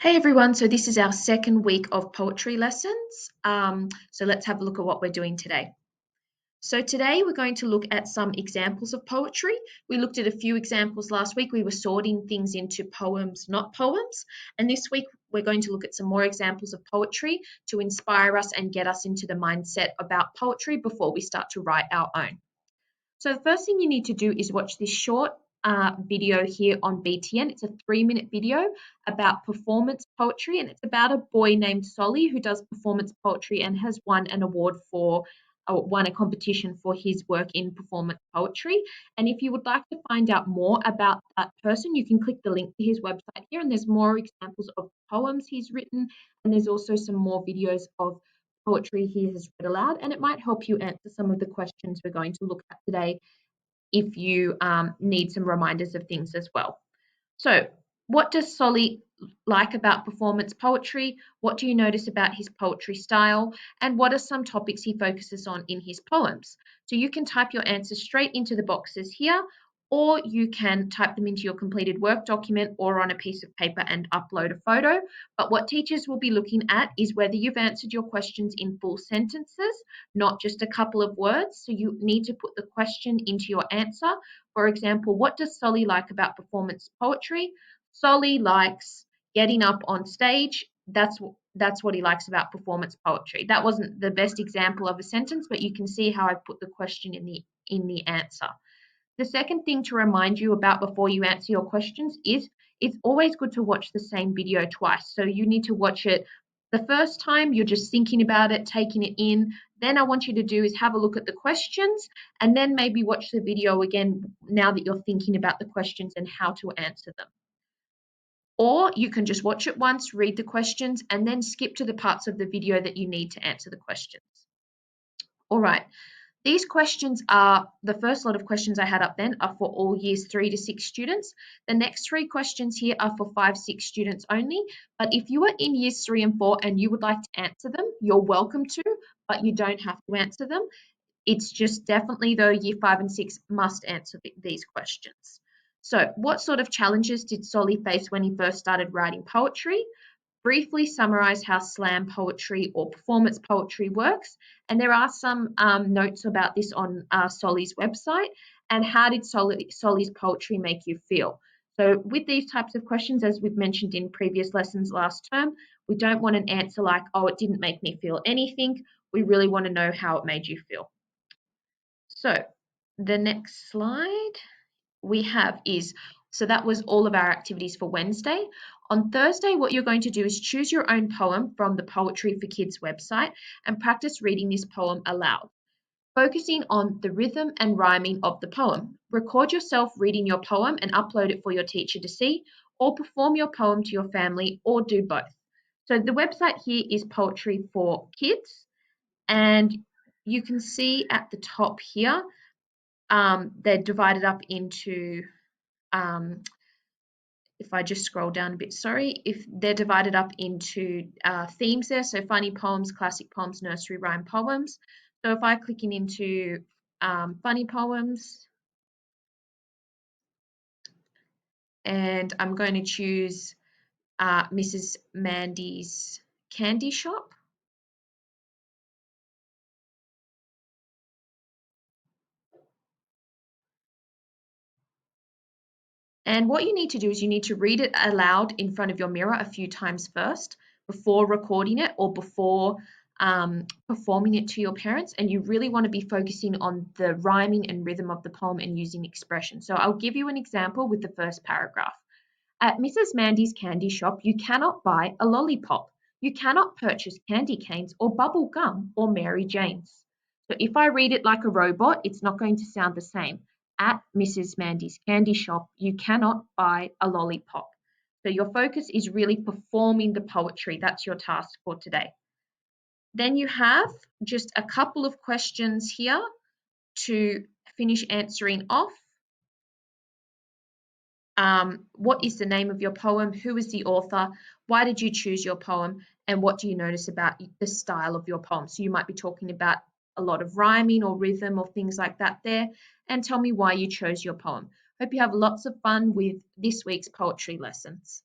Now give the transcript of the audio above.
Hey everyone, so this is our second week of poetry lessons. So let's have a look at what we're doing today. So today we're going to look at some examples of poetry. We looked at a few examples last week. We were sorting things into poems, not poems. And this week we're going to look at some more examples of poetry to inspire us and get us into the mindset about poetry before we start to write our own. So the first thing you need to do is watch this short video here on BTN. It's a 3-minute video about performance poetry, and it's about a boy named Solly who does performance poetry and has won an award for, won a competition for his work in performance poetry. And if you would like to find out more about that person, you can click the link to his website here, and there's more examples of poems he's written, and there's also some more videos of poetry he has read aloud, and it might help you answer some of the questions we're going to look at today if you need some reminders of things as well. So, what does Solly like about performance poetry? What do you notice about his poetry style? And what are some topics he focuses on in his poems? So you can type your answers straight into the boxes here, or you can type them into your completed work document or on a piece of paper and upload a photo. But what teachers will be looking at is whether you've answered your questions in full sentences, not just a couple of words. So you need to put the question into your answer. For example, what does Solly like about performance poetry? Solly likes getting up on stage. That's what he likes about performance poetry. That wasn't the best example of a sentence, but you can see how I put the question in the answer. The second thing to remind you about before you answer your questions is it's always good to watch the same video twice. So you need to watch it the first time, you're just thinking about it, taking it in. Then I want you to do is have a look at the questions and then maybe watch the video again now that you're thinking about the questions and how to answer them. Or you can just watch it once, read the questions, and then skip to the parts of the video that you need to answer the questions. All right. These questions are, the first lot of questions I had up then are for all years 3 to 6 students. The next 3 questions here are for 5, 6 students only. But if you are in years 3 and 4 and you would like to answer them, you're welcome to, but you don't have to answer them. It's just definitely though year 5 and 6 must answer these questions. So what sort of challenges did Solly face when he first started writing poetry? Briefly summarize how slam poetry or performance poetry works. And there are some notes about this on Solly's website. And how did Solly's poetry make you feel? So with these types of questions, as we've mentioned in previous lessons last term, we don't want an answer like, oh, it didn't make me feel anything. We really want to know how it made you feel. So the next slide we have is, so that was all of our activities for Wednesday. On Thursday, what you're going to do is choose your own poem from the Poetry for Kids website and practice reading this poem aloud, focusing on the rhythm and rhyming of the poem. Record yourself reading your poem and upload it for your teacher to see, or perform your poem to your family, or do both. So the website here is Poetry for Kids, and you can see at the top here, they're divided up into if I just scroll down a bit, sorry, if they're divided up into themes there, so funny poems, classic poems, nursery rhyme poems. So if I click into funny poems, and I'm going to choose Mrs. Mandy's Candy Shop. And what you need to do is you need to read it aloud in front of your mirror a few times first before recording it or before performing it to your parents. And you really want to be focusing on the rhyming and rhythm of the poem and using expression. So I'll give you an example with the first paragraph. At Mrs. Mandy's candy shop, you cannot buy a lollipop. You cannot purchase candy canes or bubble gum or Mary Jane's. So if I read it like a robot, it's not going to sound the same. At Mrs. Mandy's candy shop, you cannot buy a lollipop. So your focus is really performing the poetry. That's your task for today. Then you have just a couple of questions here to finish answering off. What is the name of your poem? Who is the author? Why did you choose your poem? And what do you notice about the style of your poem? So you might be talking about a lot of rhyming or rhythm or things like that there. And tell me why you chose your poem. Hope you have lots of fun with this week's poetry lessons.